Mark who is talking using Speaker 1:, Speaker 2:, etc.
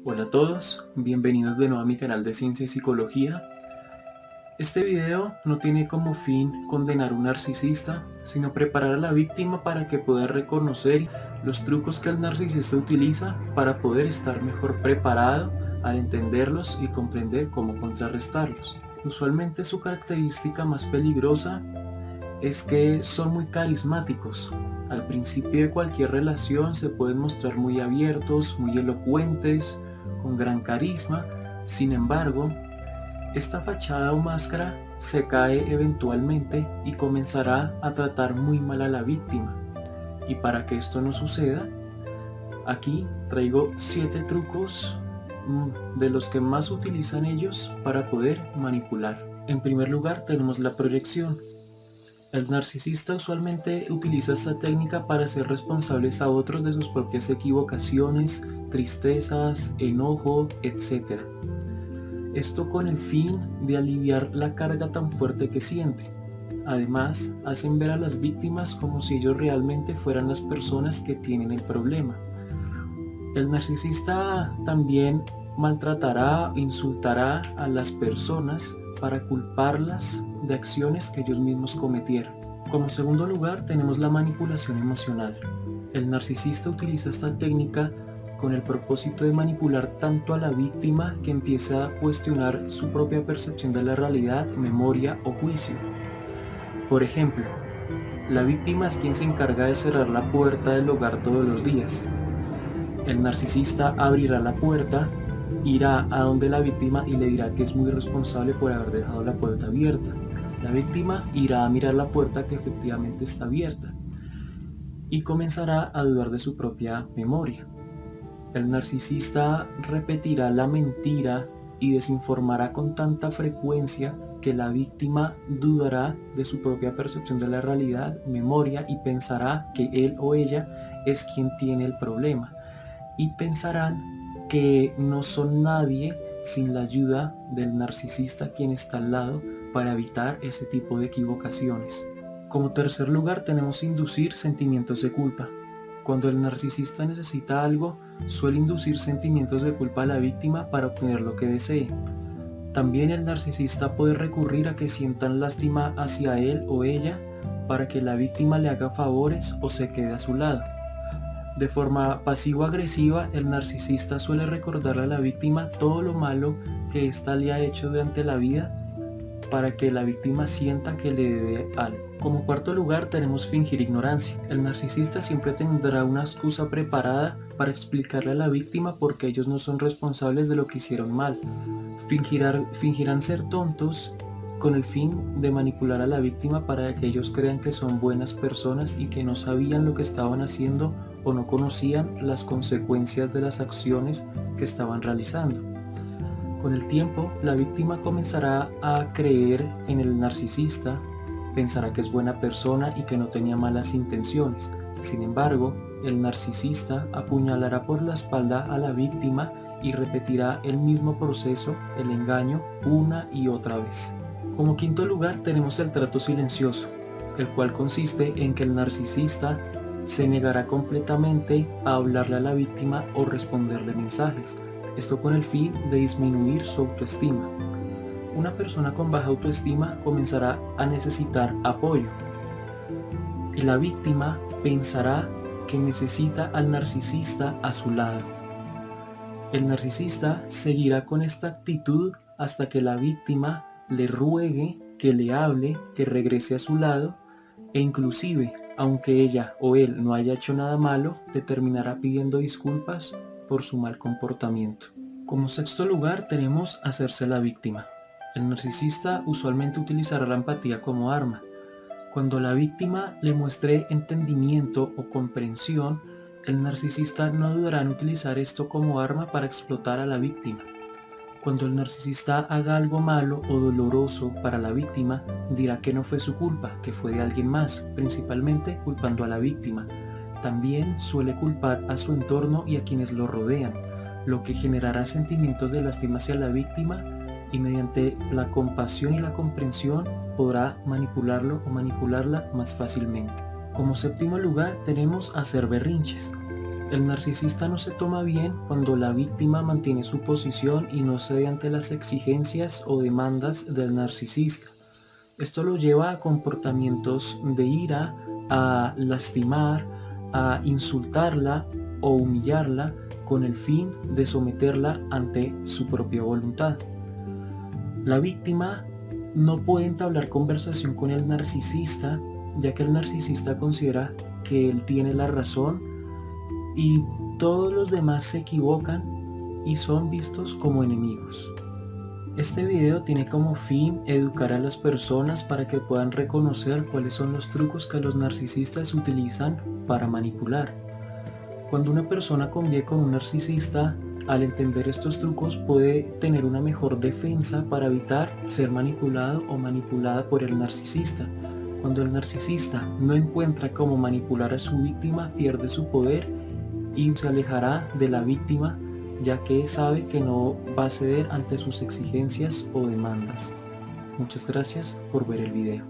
Speaker 1: Hola a todos, bienvenidos de nuevo a mi canal de Ciencia y Psicología. Este video no tiene como fin condenar a un narcisista, sino preparar a la víctima para que pueda reconocer los trucos que el narcisista utiliza para poder estar mejor preparado al entenderlos y comprender cómo contrarrestarlos. Usualmente su característica más peligrosa es que son muy carismáticos. Al principio de cualquier relación se pueden mostrar muy abiertos, muy elocuentes, con gran carisma. Sin embargo, esta fachada o máscara se cae eventualmente y comenzará a tratar muy mal a la víctima. Y para que esto no suceda, aquí traigo 7 trucos de los que más utilizan ellos para poder manipular. En primer lugar tenemos la proyección. El narcisista usualmente utiliza esta técnica para hacer responsables a otros de sus propias equivocaciones, tristezas, enojo, etc. Esto con el fin de aliviar la carga tan fuerte que siente. Además, hacen ver a las víctimas como si ellos realmente fueran las personas que tienen el problema. El narcisista también maltratará, insultará a las personas para culparlas de acciones que ellos mismos cometieron. Como segundo lugar tenemos la manipulación emocional. El narcisista utiliza esta técnica con el propósito de manipular tanto a la víctima que empieza a cuestionar su propia percepción de la realidad, memoria o juicio. Por ejemplo, la víctima es quien se encarga de cerrar la puerta del hogar todos los días. El narcisista abrirá la puerta, irá a donde la víctima y le dirá que es muy responsable por haber dejado la puerta abierta. La víctima irá a mirar la puerta que efectivamente está abierta y comenzará a dudar de su propia memoria. El narcisista repetirá la mentira y desinformará con tanta frecuencia que la víctima dudará de su propia percepción de la realidad, memoria, y pensará que él o ella es quien tiene el problema. Y pensarán que no son nadie sin la ayuda del narcisista quien está al lado para evitar ese tipo de equivocaciones. Como tercer lugar tenemos inducir sentimientos de culpa. Cuando el narcisista necesita algo, suele inducir sentimientos de culpa a la víctima para obtener lo que desee. También el narcisista puede recurrir a que sientan lástima hacia él o ella para que la víctima le haga favores o se quede a su lado. De forma pasivo-agresiva, el narcisista suele recordarle a la víctima todo lo malo que ésta le ha hecho durante la vida para que la víctima sienta que le debe algo. Como cuarto lugar tenemos fingir ignorancia. El narcisista siempre tendrá una excusa preparada para explicarle a la víctima por qué ellos no son responsables de lo que hicieron mal. Fingirán ser tontos con el fin de manipular a la víctima para que ellos crean que son buenas personas y que no sabían lo que estaban haciendo o no conocían las consecuencias de las acciones que estaban realizando. Con el tiempo, la víctima comenzará a creer en el narcisista, pensará que es buena persona y que no tenía malas intenciones. Sin embargo, el narcisista apuñalará por la espalda a la víctima y repetirá el mismo proceso, el engaño, una y otra vez. Como quinto lugar tenemos el trato silencioso, el cual consiste en que el narcisista se negará completamente a hablarle a la víctima o responderle mensajes. Esto con el fin de disminuir su autoestima. Una persona con baja autoestima comenzará a necesitar apoyo y la víctima pensará que necesita al narcisista a su lado. El narcisista seguirá con esta actitud hasta que la víctima le ruegue que le hable, que regrese a su lado, e inclusive, aunque ella o él no haya hecho nada malo, le terminará pidiendo disculpas por su mal comportamiento. Como sexto lugar tenemos hacerse la víctima. El narcisista usualmente utilizará la empatía como arma. Cuando la víctima le muestre entendimiento o comprensión, el narcisista no dudará en utilizar esto como arma para explotar a la víctima. Cuando el narcisista haga algo malo o doloroso para la víctima, dirá que no fue su culpa, que fue de alguien más, principalmente culpando a la víctima. También suele culpar a su entorno y a quienes lo rodean, lo que generará sentimientos de lástima hacia la víctima y mediante la compasión y la comprensión podrá manipularlo o manipularla más fácilmente. Como séptimo lugar tenemos hacer berrinches. El narcisista no se toma bien cuando la víctima mantiene su posición y no cede ante las exigencias o demandas del narcisista. Esto lo lleva a comportamientos de ira, a lastimar, a insultarla o humillarla con el fin de someterla ante su propia voluntad. La víctima no puede entablar conversación con el narcisista, ya que el narcisista considera que él tiene la razón y todos los demás se equivocan y son vistos como enemigos. Este video tiene como fin educar a las personas para que puedan reconocer cuáles son los trucos que los narcisistas utilizan para manipular. Cuando una persona convive con un narcisista, al entender estos trucos puede tener una mejor defensa para evitar ser manipulado o manipulada por el narcisista. Cuando el narcisista no encuentra cómo manipular a su víctima, pierde su poder y se alejará de la víctima, ya que sabe que no va a ceder ante sus exigencias o demandas. Muchas gracias por ver el video.